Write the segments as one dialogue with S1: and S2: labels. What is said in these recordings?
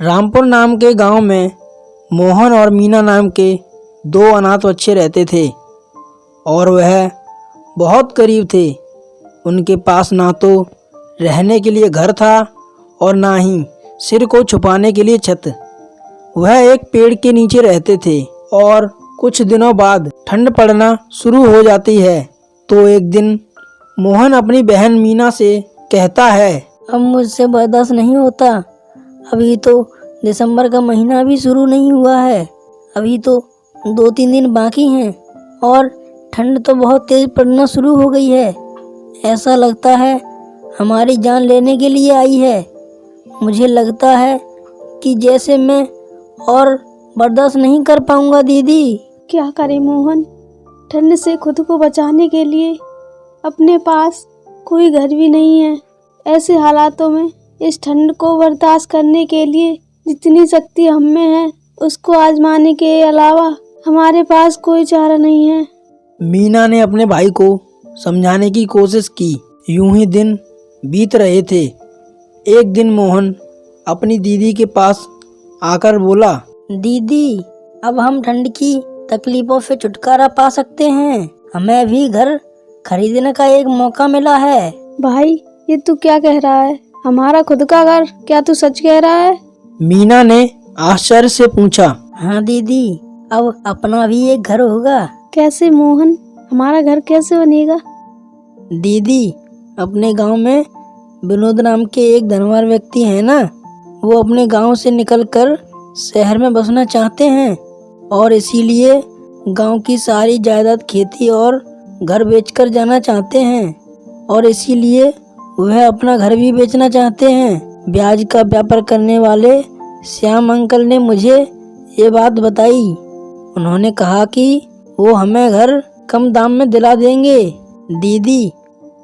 S1: रामपुर नाम के गांव में मोहन और मीना नाम के दो अनाथ बच्चे रहते थे और वह बहुत गरीब थे। उनके पास ना तो रहने के लिए घर था और ना ही सिर को छुपाने के लिए छत। वह एक पेड़ के नीचे रहते थे और कुछ दिनों बाद ठंड पड़ना शुरू हो जाती है। तो एक दिन मोहन अपनी बहन मीना से कहता है,
S2: अब मुझसे बर्दाश्त नहीं होता। अभी तो दिसंबर का महीना भी शुरू नहीं हुआ है। अभी तो 2-3 दिन बाकी हैं और ठंड तो बहुत तेज पड़ना शुरू हो गई है। ऐसा लगता है हमारी जान लेने के लिए आई है। मुझे लगता है कि जैसे मैं और बर्दाश्त नहीं कर पाऊंगा दीदी।
S3: क्या करे मोहन, ठंड से खुद को बचाने के लिए अपने पास कोई घर भी नहीं है। ऐसे हालातों में इस ठंड को बर्दाश्त करने के लिए जितनी शक्ति हम में है उसको आजमाने के अलावा हमारे पास कोई चारा नहीं है।
S1: मीना ने अपने भाई को समझाने की कोशिश की। यूं ही दिन बीत रहे थे। एक दिन मोहन अपनी दीदी के पास आकर बोला,
S2: दीदी, अब हम ठंड की तकलीफों से छुटकारा पा सकते हैं। हमें भी घर खरीदने का एक मौका मिला है।
S3: भाई, ये तू क्या कह रहा है? हमारा खुद का घर? क्या तू सच कह रहा है?
S1: मीना ने आश्चर्य से पूछा।
S2: हाँ दीदी, अब अपना भी एक घर होगा।
S3: कैसे मोहन, हमारा घर कैसे बनेगा?
S2: दीदी, अपने गांव में विनोद नाम के एक धनवान व्यक्ति है ना, वो अपने गांव से निकलकर शहर में बसना चाहते हैं और इसीलिए गांव की सारी जायदाद, खेती और घर बेचकर जाना चाहते हैं और इसीलिए वह अपना घर भी बेचना चाहते हैं। ब्याज का व्यापार करने वाले श्याम अंकल ने मुझे ये बात बताई। उन्होंने कहा कि वो हमें घर कम दाम में दिला देंगे। दीदी,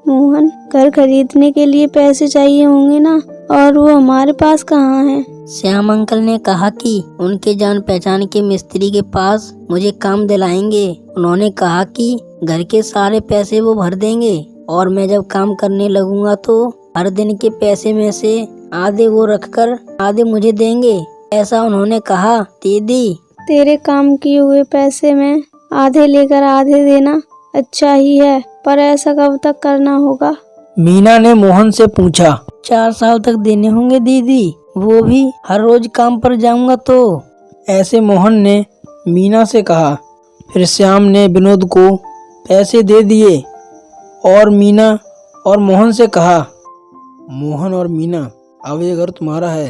S3: मोहन, घर खरीदने के लिए पैसे चाहिए होंगे ना, और वो हमारे पास कहाँ है?
S2: श्याम अंकल ने कहा कि उनके जान पहचान के मिस्त्री के पास मुझे काम दिलाएंगे। उन्होंने कहा कि घर के सारे पैसे वो भर देंगे और मैं जब काम करने लगूंगा तो हर दिन के पैसे में से आधे वो रखकर आधे मुझे देंगे, ऐसा उन्होंने कहा। दीदी,
S3: तेरे काम किए हुए पैसे में आधे लेकर आधे देना अच्छा ही है, पर ऐसा कब तक करना होगा?
S1: मीना ने मोहन से पूछा।
S2: 4 साल तक देने होंगे दीदी, वो भी हर रोज काम पर जाऊंगा तो।
S1: ऐसे मोहन ने मीना से कहा। फिर श्याम ने विनोद को पैसे दे दिए और मीना और मोहन से कहा, मोहन और मीना, अब ये घर तुम्हारा है।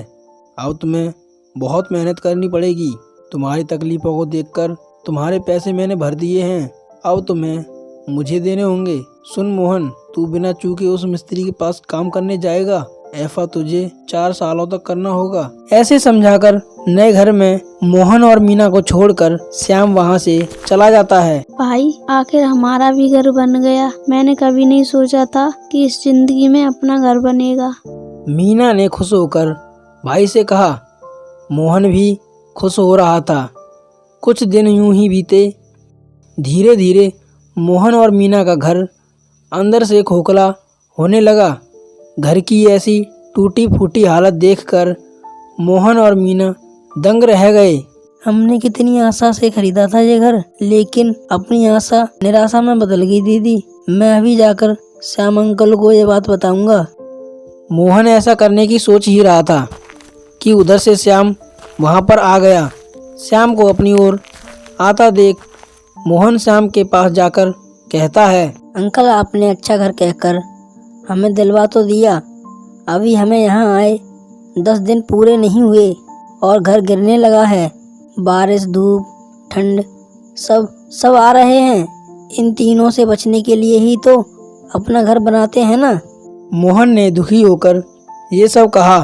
S1: अब तुम्हें बहुत मेहनत करनी पड़ेगी। तुम्हारी तकलीफों को देखकर तुम्हारे पैसे मैंने भर दिए हैं, अब तुम्हें मुझे देने होंगे। सुन मोहन, तू बिना चूके उस मिस्त्री के पास काम करने जाएगा। ऐसा तुझे 4 सालों तक करना होगा। ऐसे समझाकर नए घर में मोहन और मीना को छोड़कर श्याम वहां से चला जाता है।
S3: भाई, आखिर हमारा भी घर बन गया। मैंने कभी नहीं सोचा था कि इस जिंदगी में अपना घर बनेगा।
S1: मीना ने खुश होकर भाई से कहा। मोहन भी खुश हो रहा था। कुछ दिन यूं ही बीते। धीरे धीरे मोहन और मीना का घर अंदर से खोखला होने लगा। घर की ऐसी टूटी फूटी हालत देखकर मोहन और मीना दंग रह गए।
S2: हमने कितनी आशा से खरीदा था ये घर, लेकिन अपनी आशा निराशा में बदल गई दीदी। मैं अभी जाकर श्याम अंकल को ये बात बताऊंगा।
S1: मोहन ऐसा करने की सोच ही रहा था कि उधर से श्याम वहां पर आ गया। श्याम को अपनी ओर आता देख मोहन श्याम के पास जाकर कहता है,
S2: अंकल, आपने अच्छा घर कहकर हमें दिलवा तो दिया। अभी हमें यहाँ आए 10 दिन पूरे नहीं हुए और घर गिरने लगा है। बारिश, धूप, ठंड सब आ रहे हैं। इन तीनों से बचने के लिए ही तो अपना घर बनाते हैं ना।
S1: मोहन ने दुखी होकर ये सब कहा।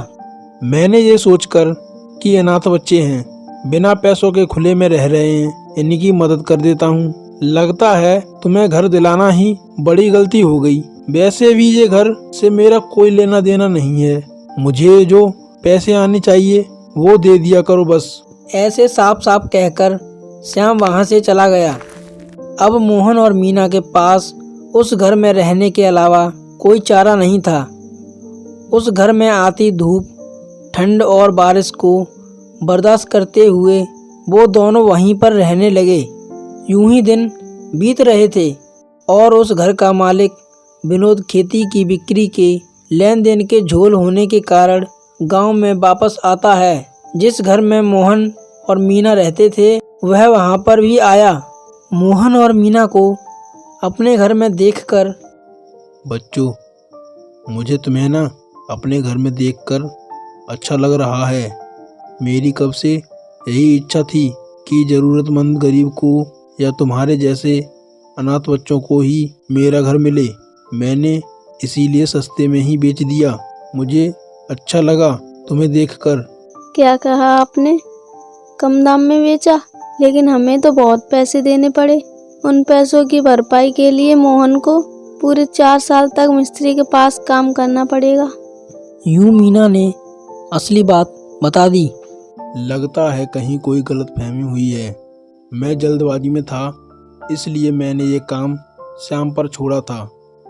S4: मैंने ये सोचकर कि अनाथ बच्चे हैं, बिना पैसों के खुले में रह रहे हैं, इन्हीं की मदद कर देता हूँ। लगता है तुम्हें घर दिलाना ही बड़ी गलती हो गई। वैसे भी ये घर से मेरा कोई लेना देना नहीं है। मुझे जो पैसे आने चाहिए वो दे दिया करो बस।
S1: ऐसे साफ साफ कहकर श्याम वहां से चला गया। अब मोहन और मीना के पास उस घर में रहने के अलावा कोई चारा नहीं था। उस घर में आती धूप, ठंड और बारिश को बर्दाश्त करते हुए वो दोनों वहीं पर रहने लगे। यूं ही दिन बीत रहे थे और उस घर का मालिक विनोद खेती की बिक्री के लेन देन के झोल होने के कारण गांव में वापस आता है। जिस घर में मोहन और मीना रहते थे वह वहां पर भी आया। मोहन और मीना को अपने घर में देखकर,
S4: बच्चों, मुझे तुम्हें ना अपने घर में देखकर अच्छा लग रहा है। मेरी कब से यही इच्छा थी कि ज़रूरतमंद गरीब को या तुम्हारे जैसे अनाथ बच्चों को ही मेरा घर मिले। मैंने इसीलिए सस्ते में ही बेच दिया। मुझे अच्छा लगा तुम्हें देखकर।
S3: क्या कहा आपने? कम दाम में बेचा? लेकिन हमें तो बहुत पैसे देने पड़े। उन पैसों की भरपाई के लिए मोहन को पूरे 4 साल तक मिस्त्री के पास काम करना पड़ेगा।
S1: यूं मीना ने असली बात बता दी।
S4: लगता है कहीं कोई गलतफहमी हुई है। मैं जल्दबाजी में था, इसलिए मैंने ये काम श्याम पर छोड़ा था।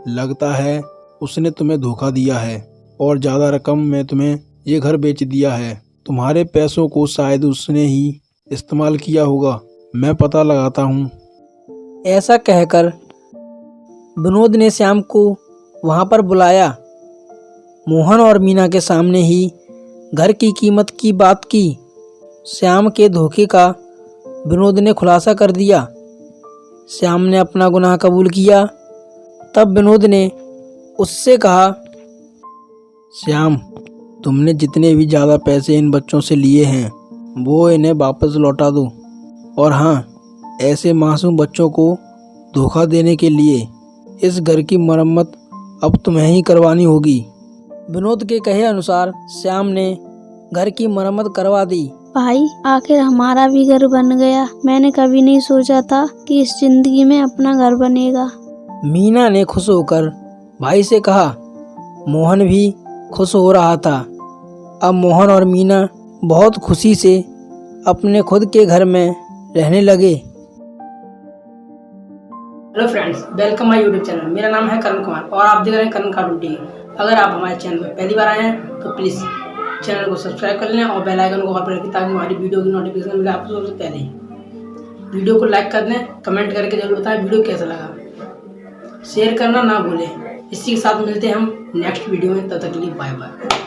S4: लगता है उसने तुम्हें धोखा दिया है और ज़्यादा रकम में तुम्हें ये घर बेच दिया है। तुम्हारे पैसों को शायद उसने ही इस्तेमाल किया होगा। मैं पता लगाता हूँ।
S1: ऐसा कहकर विनोद ने श्याम को वहां पर बुलाया। मोहन और मीना के सामने ही घर की कीमत की बात की। श्याम के धोखे का विनोद ने खुलासा कर दिया। श्याम ने अपना गुनाह कबूल किया। तब विनोद ने उससे कहा,
S4: श्याम, तुमने जितने भी ज़्यादा पैसे इन बच्चों से लिए हैं वो इन्हें वापस लौटा दो। और हाँ, ऐसे मासूम बच्चों को धोखा देने के लिए इस घर की मरम्मत अब तुम्हें ही करवानी होगी।
S1: विनोद के कहे अनुसार श्याम ने घर की मरम्मत करवा दी।
S3: भाई, आखिर हमारा भी घर बन गया। मैंने कभी नहीं सोचा था कि इस जिंदगी में अपना घर बनेगा।
S1: मीना ने खुश होकर भाई से कहा। मोहन भी खुश हो रहा था। अब मोहन और मीना बहुत खुशी से अपने खुद के घर में रहने लगे। Hello friends, welcome my YouTube channel. मेरा नाम है करण कुमार और आप देख रहे हैं करण कार्टून टीवी। अगर आप हमारे चैनल में पहली बार आए हैं तो प्लीज़ चैनल को सब्सक्राइब कर लें और बेल आइकन को ऑल पर रखें ताकि हमारी वीडियो की नोटिफिकेशन मिले आपको सबसे पहले। वीडियो को लाइक कर दें, कमेंट करके जरूर बताएं वीडियो कैसा लगा। शेयर करना ना भूलें। इसी के साथ मिलते हैं हम नेक्स्ट वीडियो में। तब तक के लिए बाय बाय।